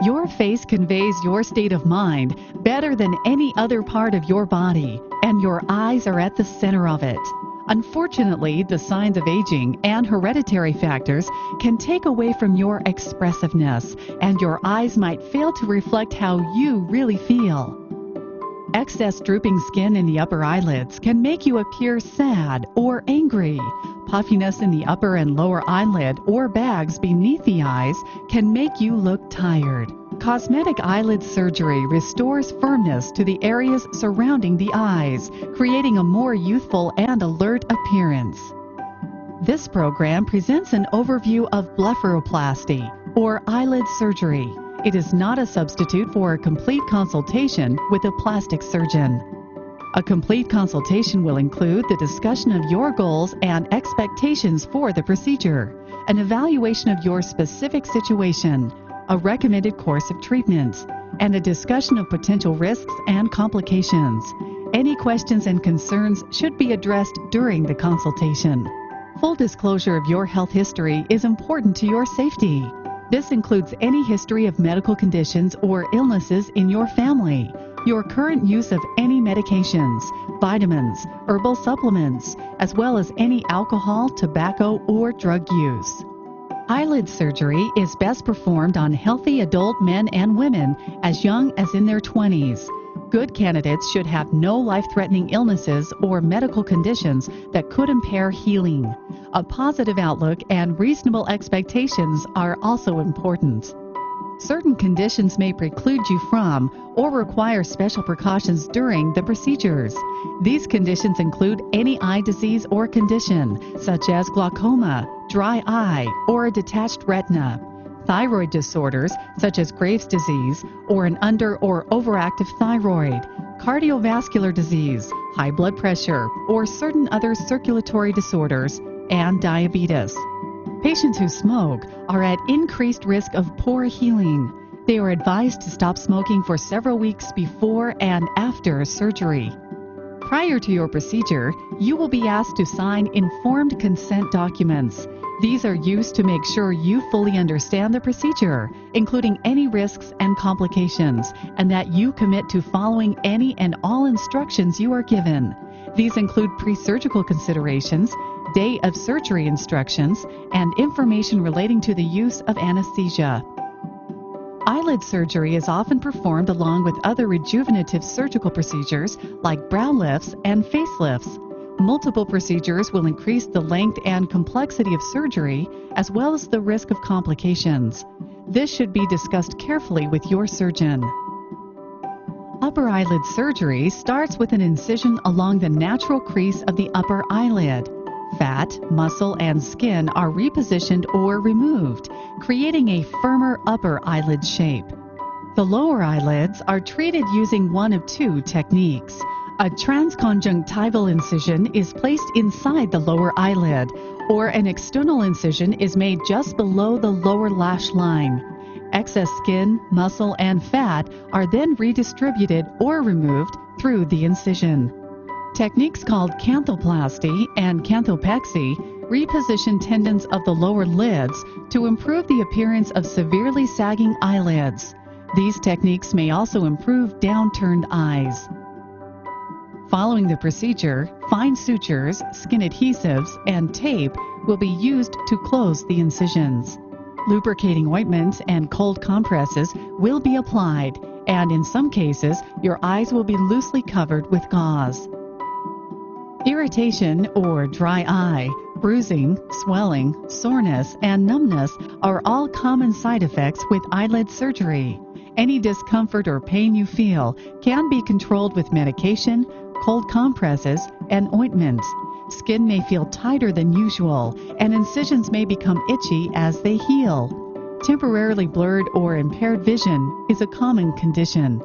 Your face conveys your state of mind better than any other part of your body, and your eyes are at the center of it. Unfortunately, the signs of aging and hereditary factors can take away from your expressiveness, and your eyes might fail to reflect how you really feel. Excess drooping skin in the upper eyelids can make you appear sad or angry. Puffiness in the upper and lower eyelid or bags beneath the eyes can make you look tired. Cosmetic eyelid surgery restores firmness to the areas surrounding the eyes, creating a more youthful and alert appearance. This program presents an overview of blepharoplasty, or eyelid surgery. It is not a substitute for a complete consultation with a plastic surgeon. A complete consultation will include the discussion of your goals and expectations for the procedure, an evaluation of your specific situation, a recommended course of treatment, and a discussion of potential risks and complications. Any questions and concerns should be addressed during the consultation. Full disclosure of your health history is important to your safety. This includes any history of medical conditions or illnesses in your family, your current use of any medications, vitamins, herbal supplements, as well as any alcohol, tobacco, or drug use. Eyelid surgery is best performed on healthy adult men and women as young as in their 20s. Good candidates should have no life-threatening illnesses or medical conditions that could impair healing. A positive outlook and reasonable expectations are also important. Certain conditions may preclude you from or require special precautions during the procedures. These conditions include any eye disease or condition, such as glaucoma, dry eye, or a detached retina. Thyroid disorders, such as Graves' disease or an under- or overactive thyroid, cardiovascular disease, high blood pressure, or certain other circulatory disorders, and diabetes. Patients who smoke are at increased risk of poor healing. They are advised to stop smoking for several weeks before and after surgery. Prior to your procedure, you will be asked to sign informed consent documents. These are used to make sure you fully understand the procedure, including any risks and complications, and that you commit to following any and all instructions you are given. These include pre-surgical considerations, day of surgery instructions, and information relating to the use of anesthesia. Eyelid surgery is often performed along with other rejuvenative surgical procedures like brow lifts and facelifts. Multiple procedures will increase the length and complexity of surgery, as well as the risk of complications. This should be discussed carefully with your surgeon. Upper eyelid surgery starts with an incision along the natural crease of the upper eyelid. Fat, muscle, and skin are repositioned or removed, creating a firmer upper eyelid shape. The lower eyelids are treated using one of two techniques. A transconjunctival incision is placed inside the lower eyelid, or an external incision is made just below the lower lash line. Excess skin, muscle, and fat are then redistributed or removed through the incision. Techniques called canthoplasty and canthopexy reposition tendons of the lower lids to improve the appearance of severely sagging eyelids. These techniques may also improve downturned eyes. Following the procedure, fine sutures, skin adhesives, and tape will be used to close the incisions. Lubricating ointments and cold compresses will be applied, and in some cases, your eyes will be loosely covered with gauze. Irritation or dry eye, bruising, swelling, soreness, and numbness are all common side effects with eyelid surgery. Any discomfort or pain you feel can be controlled with medication, cold compresses, and ointments. Skin may feel tighter than usual, and incisions may become itchy as they heal. Temporarily blurred or impaired vision is a common condition.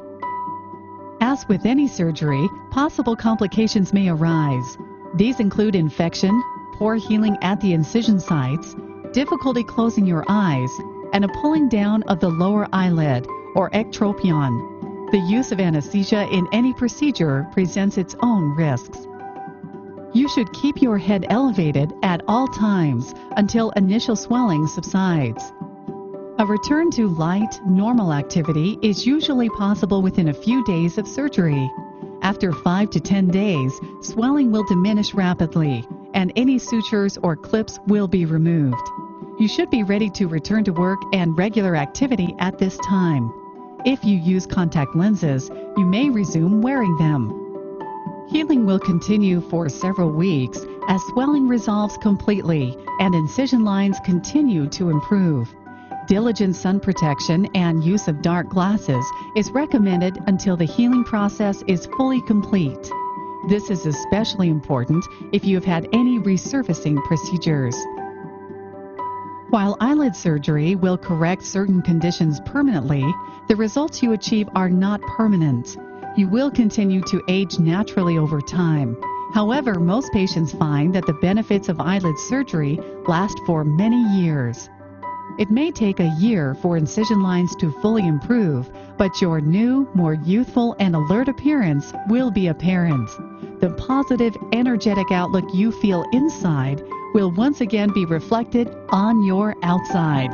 As with any surgery, possible complications may arise. These include infection, poor healing at the incision sites, difficulty closing your eyes, and a pulling down of the lower eyelid, or ectropion. The use of anesthesia in any procedure presents its own risks. You should keep your head elevated at all times until initial swelling subsides. A return to light, normal activity is usually possible within a few days of surgery. After 5 to 10 days, swelling will diminish rapidly, and any sutures or clips will be removed. You should be ready to return to work and regular activity at this time. If you use contact lenses, you may resume wearing them. Healing will continue for several weeks as swelling resolves completely and incision lines continue to improve. Diligent sun protection and use of dark glasses is recommended until the healing process is fully complete. This is especially important if you have had any resurfacing procedures. While eyelid surgery will correct certain conditions permanently, the results you achieve are not permanent. You will continue to age naturally over time. However, most patients find that the benefits of eyelid surgery last for many years. It may take a year for incision lines to fully improve, but your new, more youthful and alert appearance will be apparent. The positive, energetic outlook you feel inside will once again be reflected on your outside.